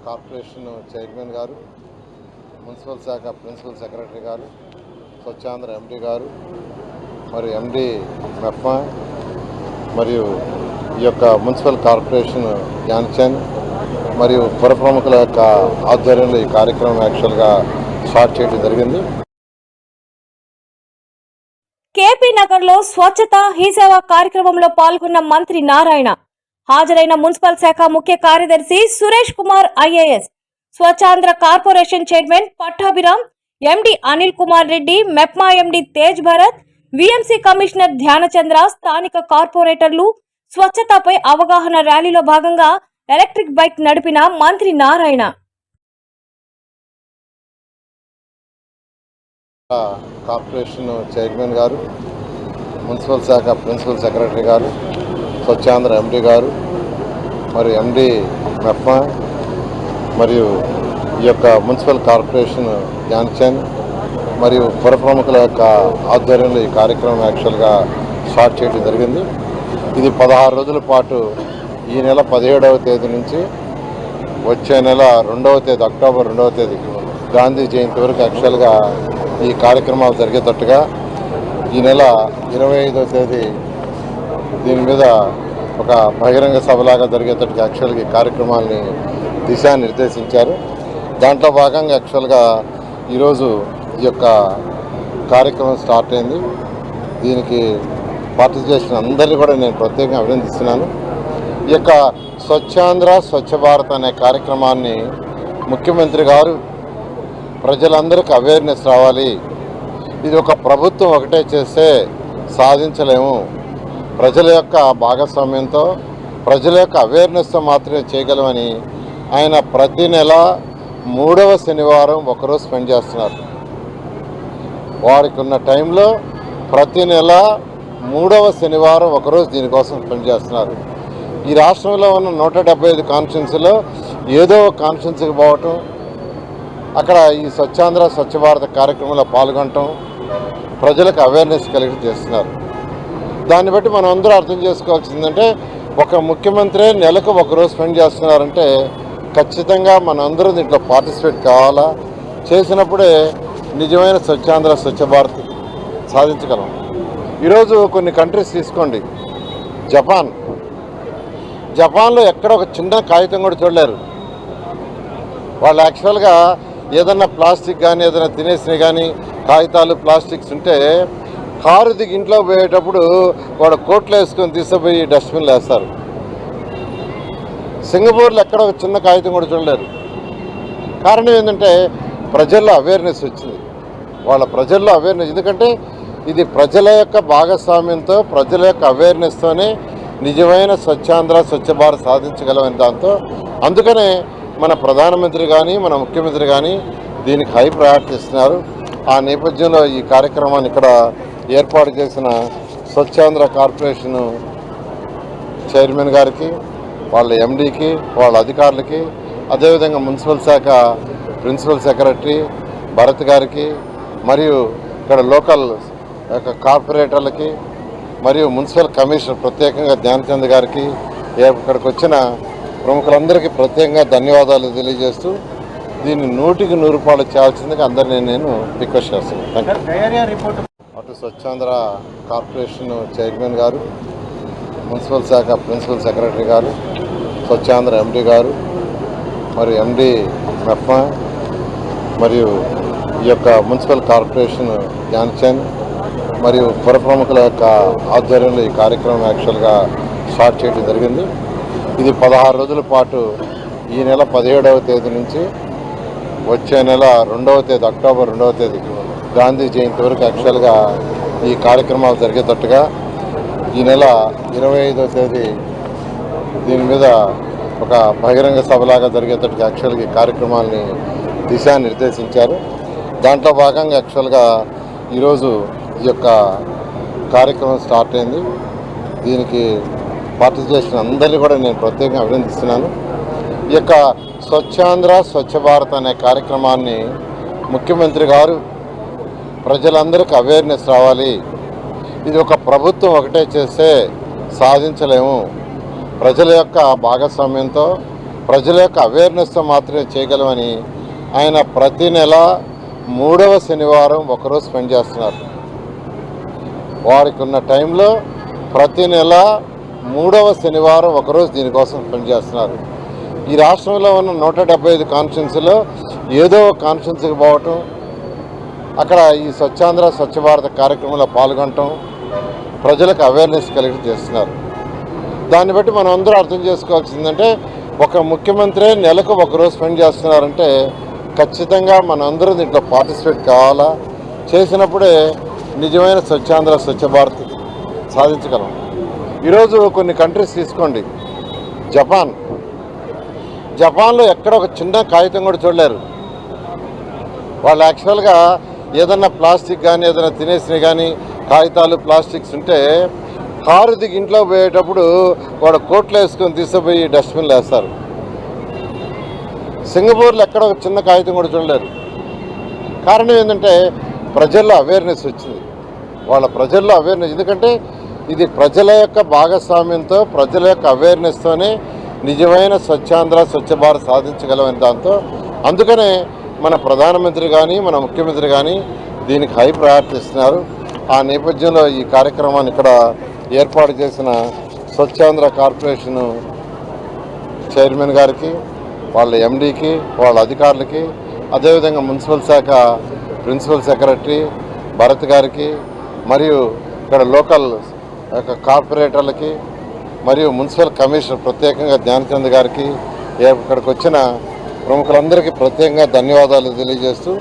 Corporation chairman గారు, municipal శాఖ principal secretary గారు, స్వచ్ఛాంధ్ర ఎండి గారు, మరి ఎండి మెఫ్మా, మరియు ఈ యొక్క మున్సిపల్ కార్పొరేషన్ జ్ఞానచంద్ మరియు పుర ప్రముఖుల యొక్క ఆధ్వర్యంలో ఈ కార్యక్రమం యాక్చువల్గా స్టార్ట్ చేయడం జరిగింది. కేపీ నగర్ లో స్వచ్ఛత హీ సేవ కార్యక్రమంలో పాల్గొన్న మంత్రి నారాయణ, హాజరైన మున్సిపల్ శాఖ ముఖ్య కార్యదర్శి సురేష్ కుమార్ ఐఏఎస్, స్వచ్ఛాంధ్ర corporation chairman Pattabhiram, MD Anil Kumar Reddy, MEPMA MD Tej Bharat, VMC commissioner Dhyanachandra, స్థానిక కార్పొరేటర్లు స్వచ్ఛతపై అవగాహన ర్యాలీలో భాగంగా ఎలక్ట్రిక్ బైక్ నడిపిన మంత్రి నారాయణ. కార్పొరేషన్ చైర్మన్ గారు, మున్సిపల్ శాఖ ప్రిన్సిపల్ సెక్రటరీ గారు, స్వచ్ఛాంధ్ర ఎండి గారు, మరియు ఎండి మెప్మా, మరియు ఈ యొక్క మున్సిపల్ కార్పొరేషన్ జ్ఞానచంద్ మరియు పుర ప్రముఖుల యొక్క ఆధ్వర్యంలో ఈ కార్యక్రమం యాక్చువల్గా స్టార్ట్ చేయడం జరిగింది. ఇది 16 రోజుల పాటు ఈ నెల 17వ తేదీ నుంచి వచ్చే నెల 2వ తేదీ అక్టోబర్ 2వ తేదీ గాంధీ జయంతి వరకు యాక్చువల్గా ఈ కార్యక్రమాలు జరిగేటట్టుగా ఈ నెల 25వ తేదీ దీని మీద ఒక బహిరంగ సభలాగా జరిగేటట్టుగా యాక్చువల్గా ఈ కార్యక్రమాలని దిశానిర్దేశించారు. దాంట్లో భాగంగా యాక్చువల్గా ఈరోజు ఈ యొక్క కార్యక్రమం స్టార్ట్ అయింది. దీనికి పార్టిసిపేట్ చేసిన అందరినీ కూడా నేను ప్రత్యేకంగా అభినందిస్తున్నాను. ఈ యొక్క స్వచ్ఛాంధ్ర స్వచ్ఛ భారత్ అనే కార్యక్రమాన్ని ముఖ్యమంత్రి గారు ప్రజలందరికీ అవేర్నెస్ రావాలి, ఇది ఒక ప్రభుత్వం ఒకటే చేస్తే సాధించలేము, ప్రజల యొక్క భాగస్వామ్యంతో ప్రజల యొక్క అవేర్నెస్తో మాత్రమే చేయగలమని ఆయన ప్రతి నెల 3వ శనివారం ఒకరోజు స్పెండ్ చేస్తున్నారు. వారికి ఉన్న టైంలో ప్రతి నెల 3వ శనివారం ఒకరోజు దీనికోసం స్పెండ్ చేస్తున్నారు. ఈ రాష్ట్రంలో ఉన్న 175 కాన్స్టిట్యున్సీలో ఏదో ఒక కాన్స్టిట్యున్సీకి పోవటం, అక్కడ ఈ స్వచ్ఛాంధ్ర స్వచ్ఛ భారత్ కార్యక్రమంలో పాల్గొనటం, ప్రజలకు అవేర్నెస్ కలిగి చేస్తున్నారు. దాన్ని బట్టి మనం అందరూ అర్థం చేసుకోవాల్సిందంటే ఒక ముఖ్యమంత్రి నెలకు ఒకరోజు స్పెండ్ చేస్తున్నారంటే ఖచ్చితంగా మనం అందరూ దీంట్లో పార్టిసిపేట్ కావాలా, చేసినప్పుడే నిజమైన స్వచ్ఛాంధ్ర స్వచ్ఛ భారత్ సాధించగలం. ఈరోజు కొన్ని కంట్రీస్ తీసుకోండి, జపాన్లో ఎక్కడ ఒక చిన్న కాగితం కూడా చూడలేరు. వాళ్ళు యాక్చువల్గా ఏదన్నా ప్లాస్టిక్ కానీ ఏదైనా తినేసినవి కానీ కాగితాలు ప్లాస్టిక్స్ ఉంటే కారు దిగి ఇంట్లో పోయేటప్పుడు వాడు కోట్లు వేసుకొని తీసుకుపోయి డస్ట్బిన్లు వేస్తారు. సింగపూర్లో ఎక్కడ ఒక చిన్న కాగితం కూడా చూడలేరు. కారణం ఏంటంటే ప్రజల్లో అవేర్నెస్ వచ్చింది. వాళ్ళ ప్రజల్లో అవేర్నెస్, ఎందుకంటే ఇది ప్రజల యొక్క భాగస్వామ్యంతో ప్రజల యొక్క అవేర్నెస్తోనే నిజమైన స్వచ్ఛాంధ్ర స్వచ్ఛ భారత్ సాధించగలమని దాంతో అందుకనే మన ప్రధానమంత్రి కానీ మన ముఖ్యమంత్రి కానీ దీనికి హై ప్రయారిటీ ఇస్తున్నారు. ఆ నేపథ్యంలో ఈ కార్యక్రమాన్ని ఇక్కడ ఏర్పాటు చేసిన స్వచ్ఛాంధ్ర కార్పొరేషన్ చైర్మన్ గారికి, వాళ్ళ ఎండీకి, వాళ్ళ అధికారులకి, అదేవిధంగా మున్సిపల్ శాఖ ప్రిన్సిపల్ సెక్రటరీ భరత్ గారికి, మరియు ఇక్కడ లోకల్ కార్పొరేటర్లకి, మరియు మున్సిపల్ కమిషనర్ ప్రత్యేకంగా ధ్యానచంద్ గారికి, ఇక్కడికి వచ్చిన ప్రముఖులందరికీ ప్రత్యేకంగా ధన్యవాదాలు తెలియజేస్తూ దీన్ని 100కి 100 రూపాయలు చేయాల్సిందిగా అందరినీ నేను రిక్వెస్ట్ చేస్తున్నాను. అటు స్వచ్ఛాంధ్ర కార్పొరేషన్ చైర్మన్ గారు, మున్సిపల్ శాఖ ప్రిన్సిపల్ సెక్రటరీ గారు, స్వచ్ఛాంధ్ర ఎండి గారు, మరియు ఎండి మెప్మా, మరియు ఈ యొక్క మున్సిపల్ కార్పొరేషన్ జ్ఞానచంద్ మరియు పుర ప్రముఖుల యొక్క ఆధ్వర్యంలో ఈ కార్యక్రమం యాక్చువల్గా స్టార్ట్ చేయడం జరిగింది. ఇది 16 రోజుల పాటు ఈ నెల 17వ తేదీ నుంచి వచ్చే నెల 2వ తేదీ అక్టోబర్ 2వ తేదీ గాంధీ జయంతి వరకు యాక్చువల్గా ఈ కార్యక్రమాలు జరిగేటట్టుగా ఈ నెల 25వ తేదీ దీని మీద ఒక బహిరంగ సభలాగా జరిగేటట్టుగా యాక్చువల్గా ఈ కార్యక్రమాలని దిశానిర్దేశించారు. దాంట్లో భాగంగా యాక్చువల్గా ఈరోజు ఈ యొక్క కార్యక్రమం స్టార్ట్ అయింది. దీనికి పార్టిసిపేట్ చేసిన అందరినీ కూడా నేను ప్రత్యేకంగా అభినందిస్తున్నాను. ఈ యొక్క స్వచ్ఛాంధ్ర స్వచ్ఛ భారత్ అనే కార్యక్రమాన్ని ముఖ్యమంత్రి గారు ప్రజలందరికీ అవేర్నెస్ రావాలి, ఇది ఒక ప్రభుత్వం ఒకటే చేస్తే సాధించలేము, ప్రజల యొక్క భాగస్వామ్యంతో ప్రజల యొక్క అవేర్నెస్తో మాత్రమే చేయగలమని ఆయన ప్రతి నెల 3వ శనివారం ఒకరోజు స్పెండ్ చేస్తున్నారు. వారికి ఉన్న టైంలో ప్రతి నెల 3వ శనివారం ఒకరోజు దీనికోసం స్పెండ్ చేస్తున్నారు. ఈ రాష్ట్రంలో ఉన్న 175 కాన్స్టిట్యున్సీలో ఏదో ఒక కాన్స్టిట్యున్సీకి పోవటం, అక్కడ ఈ స్వచ్ఛాంధ్ర స్వచ్ఛ భారత్ కార్యక్రమంలో పాల్గొనటం, ప్రజలకు అవేర్నెస్ కలిగి చేస్తున్నారు. దాన్ని బట్టి మనం అందరూ అర్థం చేసుకోవాల్సిందంటే ఒక ముఖ్యమంత్రి నెలకు ఒకరోజు స్పెండ్ చేస్తున్నారంటే ఖచ్చితంగా మనం అందరూ దీంట్లో పార్టిసిపేట్ కావాలా. చేసినప్పుడే నిజమైన స్వచ్ఛాంధ్ర స్వచ్ఛ భారత్ సాధించగలం. ఈరోజు కొన్ని కంట్రీస్ తీసుకోండి. జపాన్లో ఎక్కడ ఒక చిన్న కాగితం కూడా చూడలేరు. వాళ్ళు యాక్చువల్గా ఏదన్నా ప్లాస్టిక్ కానీ ఏదైనా తినేసినవి కానీ కాగితాలు ప్లాస్టిక్స్ ఉంటే కారు దిగి ఇంట్లో పోయేటప్పుడు వాడు కోట్లు వేసుకొని తీసుకుపోయి డస్ట్బిన్లు వేస్తారు. సింగపూర్లో ఎక్కడ ఒక చిన్న కాగితం కూడా చూడలేరు. కారణం ఏంటంటే ప్రజల్లో అవేర్నెస్ వచ్చింది. వాళ్ళ ప్రజల్లో అవేర్నెస్, ఎందుకంటే ఇది ప్రజల యొక్క భాగస్వామ్యంతో ప్రజల యొక్క అవేర్నెస్తోనే నిజమైన స్వచ్ఛాంధ్ర స్వచ్ఛ భారత్ సాధించగలమని దాంతో అందుకనే మన ప్రధానమంత్రి కానీ మన ముఖ్యమంత్రి కానీ దీనికి హై ప్రయారిటీ ఇస్తున్నారు. ఆ నేపథ్యంలో ఈ కార్యక్రమాన్ని ఇక్కడ ఏర్పాటు చేసిన స్వచ్ఛాంధ్ర కార్పొరేషన్ చైర్మన్ గారికి, వాళ్ళ ఎండీకి, వాళ్ళ అధికారులకి, అదేవిధంగా మున్సిపల్ శాఖ ప్రిన్సిపల్ సెక్రటరీ భరత్ గారికి, మరియు ఇక్కడ లోకల్ కార్పొరేటర్లకి, మరియు మున్సిపల్ కమిషనర్ ప్రత్యేకంగా ధ్యానచంద్ గారికి, ఇక్కడికి వచ్చిన ప్రముఖులందరికీ ప్రత్యేకంగా ధన్యవాదాలు తెలియజేస్తూ